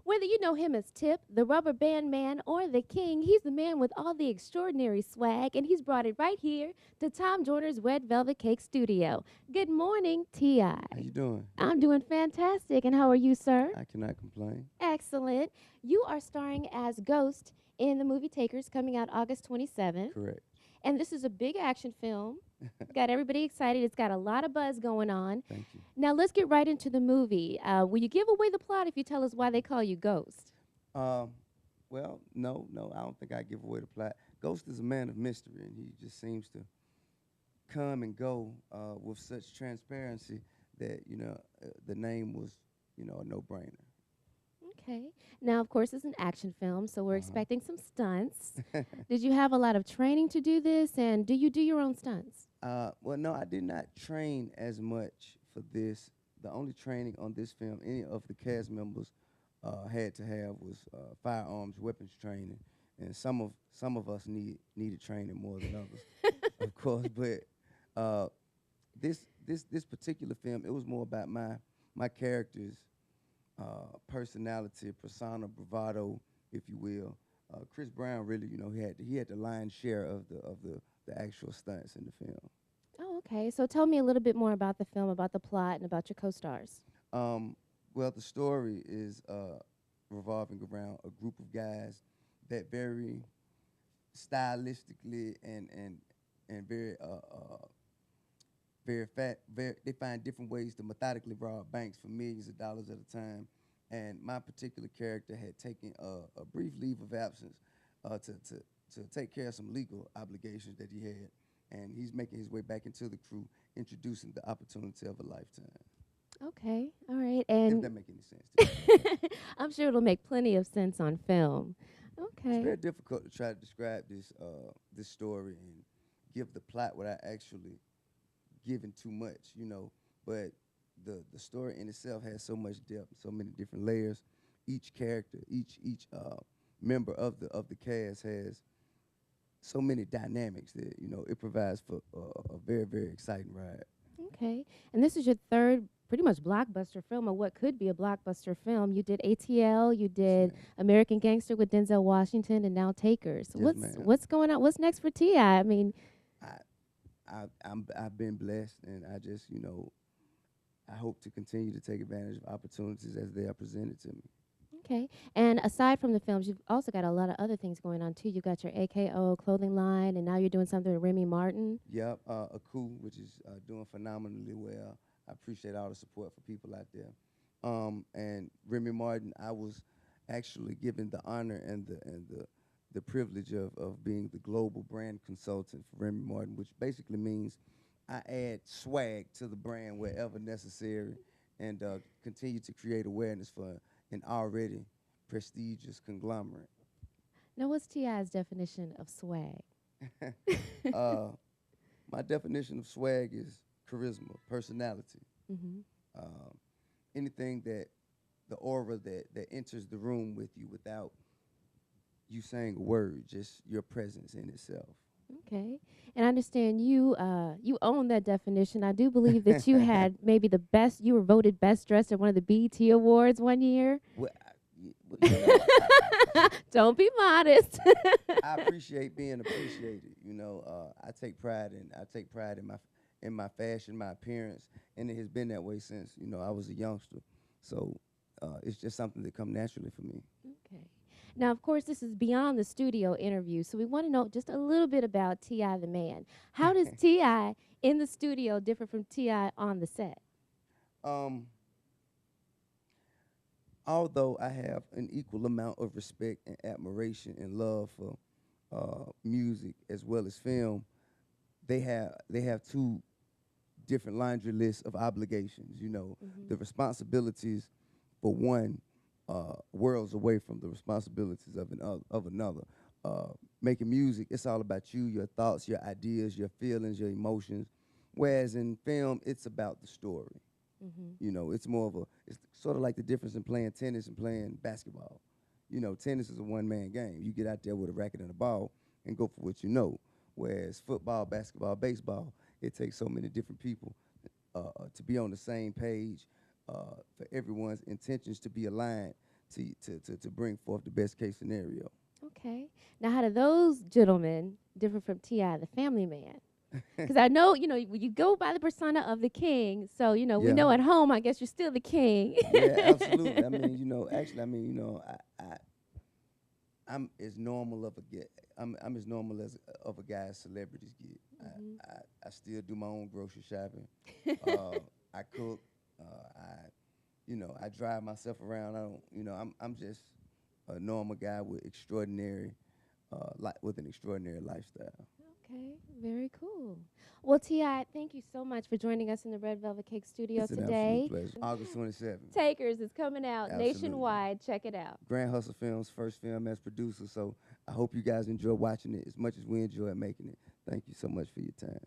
Whether you know him as Tip, the rubber band man, or the king, he's the man with all the extraordinary swag, and he's brought it right here to Tom Joyner's Red Velvet Cake Studio. Good morning, T.I. How you doing? I'm doing fantastic, and how are you, sir? I cannot complain. Excellent. You are starring as Ghost in the movie Takers coming out August 27th, Correct. and this is a big action film. Got everybody excited. It's got a lot of buzz going on. Thank you. Now let's get right into the movie. Will you give away the plot if you tell us why they call you Ghost? Um, well, no, I don't think I give away the plot. Ghost is a man of mystery, and he just seems to come and go with such transparency that the name was a no-brainer. Okay. Now, of course, it's an action film, so we're Uh-huh. expecting some stunts. Did you have a lot of training to do this, and do you do your own stunts? Well, no, I did not train as much for this. The only training on this film any of the cast members had to have was firearms, weapons training, and some of us needed training more than others, of course. But uh, this particular film, it was more about my character's personality, persona, bravado, if you will. Chris Brown really, he had the lion's share of the actual stunts in the film. Oh, okay. So tell me a little bit more about the film, about the plot, and about your co-stars. Um, well, the story is revolving around a group of guys that very stylistically and very they find different ways to methodically rob banks for millions of dollars at a time. And my particular character had taken a brief leave of absence to take care of some legal obligations that he had, and he's making his way back into the crew, introducing the opportunity of a lifetime. Okay. All right. If And that make any sense to you. I'm sure it'll make plenty of sense on film. It's Okay. very difficult to try to describe this story and give the plot without actually giving too much, But the story in itself has so much depth, so many different layers. Each character, each member of the cast has so many dynamics that it provides for a very very exciting ride. Okay. And this is your third pretty much blockbuster film, or what could be a blockbuster film. You did ATL, you Yes, did ma'am. American Gangster with Denzel Washington, and now Takers. Yes, ma'am. What's going on? What's next for T.I.? I mean, I I've been blessed, and I hope to continue to take advantage of opportunities as they are presented to me. okay. And aside from the films, you've also got a lot of other things going on too. You got your AKO clothing line, and now you're doing something with Remy Martin. Yep, a coup, which is doing phenomenally well. I appreciate all the support for people out there. And Remy Martin, I was actually given the honor and the privilege of being the global brand consultant for Remy Martin, which basically means I add swag to the brand wherever necessary, and continue to create awareness for an already prestigious conglomerate. Now, what's T.I.'s definition of swag? uh, my definition of swag is charisma, personality, Mm-hmm. um, anything that the aura that enters the room with you without you saying a word, just your presence in itself. Okay. And I understand you own that definition. I do believe that you had maybe you were voted best dressed at one of the BET Awards one year. Well, well, Don't be modest. I appreciate being appreciated. I take pride in my fashion, my appearance, and it has been that way since I was a youngster. So it's just something that come naturally for me. Okay. Now, of course, this is beyond the studio interview, so we want to know just a little bit about T.I. the man. How does T.I. in the studio differ from T.I. on the set? um, Although I have an equal amount of respect and admiration and love for music as well as film, they have two different laundry lists of obligations. Mm-hmm. The responsibilities for one worlds away from the responsibilities of another. Uh, Making music, it's all about you, your thoughts, your ideas, your feelings, your emotions. Whereas in film, it's about the story. Mm-hmm. It's more of it's sort of like the difference in playing tennis and playing basketball. Tennis is a one-man game. You get out there with a racket and a ball and go for what you know. Whereas football, basketball, baseball, it takes so many different people to be on the same page, for everyone's intentions to be aligned, to bring forth the best case scenario. Okay. Now, how do those gentlemen differ from T.I., the family man? Because I know, you go by the persona of the king. So, we Yeah. know at home, I guess you're still the king. Yeah, absolutely. I mean, actually, I mean, I'm as normal of a get. I'm as normal as of a guy as celebrities get. Mhm. I still do my own grocery shopping. uh, I cook. I drive myself around. I don't. I'm just a normal guy with with an extraordinary lifestyle. Okay, very cool. Well, T.I., thank you so much for joining us in the Red Velvet Cake studio It's an absolute today. pleasure. August 27th. Takers is coming out Absolutely. nationwide. Check it out. Grand Hustle Films' first film as producer. So I hope you guys enjoy watching it as much as we enjoy making it. Thank you so much for your time.